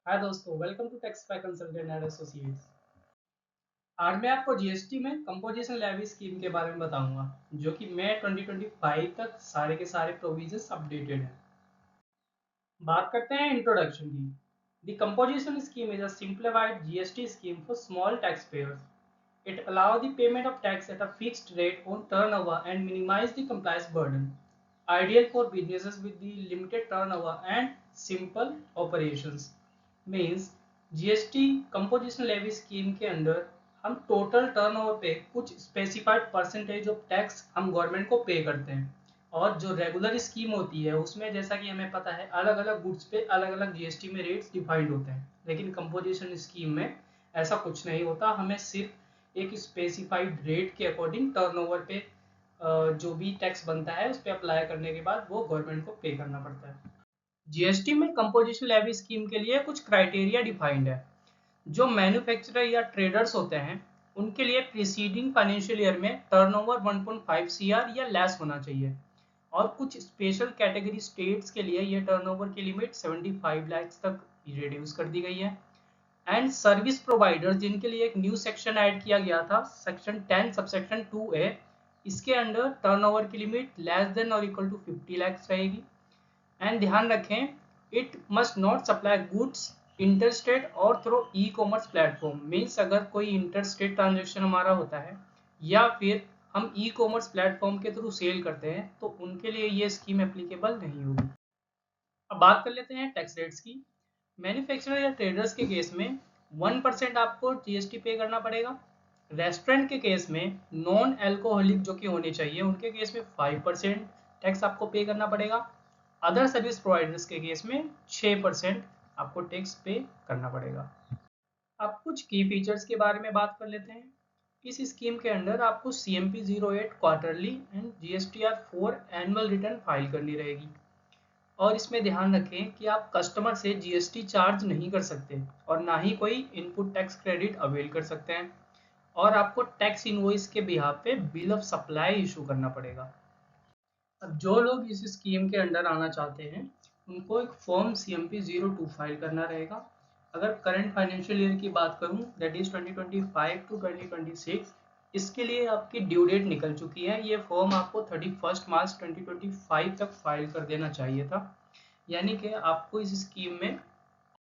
हाय दोस्तों, welcome to tax by consultant and associates. आज मैं आपको जीएसटी में कंपोजिशन लेवी स्कीम के बारे में बताऊंगा, जो कि मई 2025 तक सारे के सारे प्रोविजंस अपडेटेड हैं। बात करते हैं इंट्रोडक्शन की। The composition scheme is a simplified GST scheme for small tax payers. It allows the payment of tax at a fixed rate on turnover and minimize the compliance burden. Ideal for businesses with the limited turnover and simple operations. Means GST composition levy scheme के अंदर हम total turnover पे कुछ specified percentage of tax हम government को pay करते हैं। और जो रेगुलर स्कीम होती है उसमें जैसा कि हमें पता है अलग अलग गुड्स पे अलग अलग जीएसटी में रेट्स डिफाइंड होते हैं, लेकिन कंपोजिशन स्कीम में ऐसा कुछ नहीं होता। हमें सिर्फ एक स्पेसिफाइड रेट के अकॉर्डिंग टर्नओवर पे जो भी टैक्स बनता है उस पर अप्लाई करने के बाद वो गवर्नमेंट को पे करना पड़ता है। जीएसटी में कंपोजिशन लेवी स्कीम के लिए कुछ क्राइटेरिया डिफाइंड है। जो मैन्युफैक्चरर या ट्रेडर्स होते हैं उनके लिए प्रीसीडिंग फाइनेंशियल ईयर में टर्नओवर 1.5 सीआर या लेस होना चाहिए, और कुछ स्पेशल कैटेगरी स्टेट्स के लिए ये टर्नओवर की लिमिट 75 लाख तक रिड्यूस कर दी गई है। एंड सर्विस प्रोवाइडर जिनके लिए एक न्यू सेक्शन ऐड किया गया था, सेक्शन 10 सबसेक्शन 2A, इसके अंडर टर्नओवर की लिमिट लेस देन और इक्वल टू 50 लाख रहेगी। एंड ध्यान रखें, it must not supply goods interstate और through e commerce platform. Means अगर कोई इंटरस्टेट ट्रांजेक्शन हमारा होता है या फिर हम ई कॉमर्स प्लेटफॉर्म के थ्रू सेल करते हैं तो उनके लिए ये स्कीम एप्लीकेबल नहीं होगी। अब बात कर लेते हैं टैक्स रेट्स की। मैन्युफैक्चरर या ट्रेडर्स के केस में 1% आपको जीएसटी पे करना पड़ेगा। रेस्टोरेंट के केस में नॉन एल्कोहलिक जो कि होने चाहिए उनके केस में 5% टैक्स आपको पे करना पड़ेगा। अदर सर्विस प्रोवाइडर्स के केस में 6% आपको टैक्स पे करना पड़ेगा। अब कुछ की फीचर्स के बारे में बात कर लेते हैं। इस स्कीम के अंडर आपको CMP 08 quarterly and GSTR 4 annual return file करनी रहेगी। और इसमें ध्यान रखें कि आप कस्टमर से जीएसटी चार्ज नहीं कर सकते और ना ही कोई इनपुट टैक्स क्रेडिट अवेल कर सकते हैं, और आपको टैक्स इनवॉइस के बिहाफ पे बिल ऑफ सप्लाई इशू करना पड़ेगा। अब जो लोग इस स्कीम के अंडर आना चाहते हैं उनको एक फॉर्म CMP 02 फाइल करना रहेगा। अगर करंट फाइनेंशियल ईयर की बात करूं, दैट इज 2025 टू 2026, इसके लिए आपकी ड्यू डेट निकल चुकी है। ये फॉर्म आपको 31 मार्च 2025 तक फाइल कर देना चाहिए था। यानी कि आपको इस स्कीम में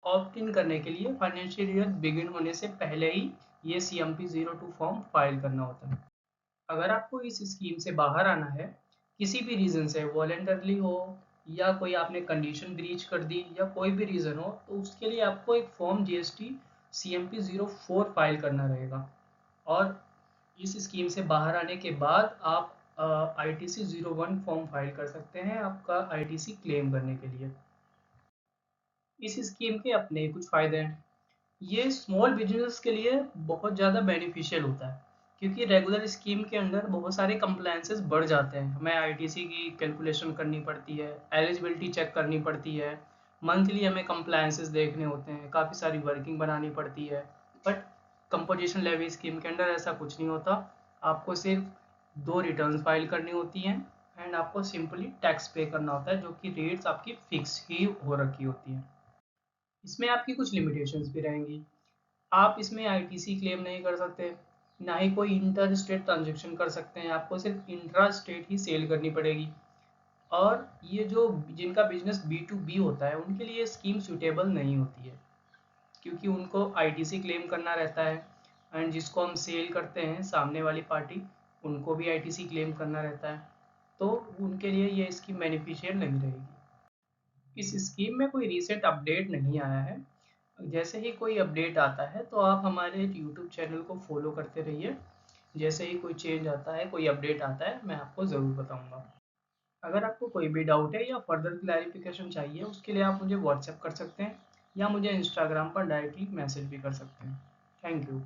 ऑप्ट इन करने के लिए फाइनेंशियल ईयर बिगिन होने से पहले ही ये CMP 02 फॉर्म फाइल करना होता है। अगर आपको इस स्कीम से बाहर आना है किसी भी रीज़न से, वॉलेंटरली हो या कोई आपने कंडीशन ब्रीच कर दी या कोई भी रीज़न हो, तो उसके लिए आपको एक फॉर्म GST CMP 04 फाइल करना रहेगा। और इस स्कीम से बाहर आने के बाद आप ITC 01 फॉर्म फाइल कर सकते हैं आपका ITC क्लेम करने के लिए। इस स्कीम के अपने कुछ फ़ायदे हैं। ये स्मॉल बिजनेस के लिए बहुत ज़्यादा बेनिफिशियल होता है, क्योंकि रेगुलर स्कीम के अंदर बहुत सारे कंप्लायंसेस बढ़ जाते हैं। हमें आईटीसी की कैलकुलेशन करनी पड़ती है, एलिजिबिलिटी चेक करनी पड़ती है, मंथली हमें कंप्लायंसेस देखने होते हैं, काफ़ी सारी वर्किंग बनानी पड़ती है। बट कंपोजिशन लेवी स्कीम के अंदर ऐसा कुछ नहीं होता। आपको सिर्फ 2 रिटर्न फाइल करनी होती हैं एंड आपको सिंपली टैक्स पे करना होता है, जो कि रेट्स आपकी फिक्स ही हो रखी होती हैं। इसमें आपकी कुछ लिमिटेशंस भी रहेंगी। आप इसमें आईटीसी क्लेम नहीं कर सकते, ना ही कोई इंटर स्टेट ट्रांजेक्शन कर सकते हैं। आपको सिर्फ इंट्रा स्टेट ही सेल करनी पड़ेगी। और ये जो जिनका बिजनेस B2B होता है उनके लिए स्कीम सूटेबल नहीं होती है, क्योंकि उनको आईटीसी क्लेम करना रहता है एंड जिसको हम सेल करते हैं सामने वाली पार्टी, उनको भी आईटीसी क्लेम करना रहता है। तो उनके लिए ये स्कीम बेनिफिशियल नहीं रहेगी। इस स्कीम में कोई रीसेंट अपडेट नहीं आया है। जैसे ही कोई अपडेट आता है तो आप हमारे यूट्यूब चैनल को फॉलो करते रहिए। जैसे ही कोई चेंज आता है, कोई अपडेट आता है, मैं आपको ज़रूर बताऊंगा। अगर आपको कोई भी डाउट है या फर्दर क्लैरिफिकेशन चाहिए उसके लिए आप मुझे व्हाट्सएप कर सकते हैं या मुझे इंस्टाग्राम पर डायरेक्टली मैसेज भी कर सकते हैं। Thank you.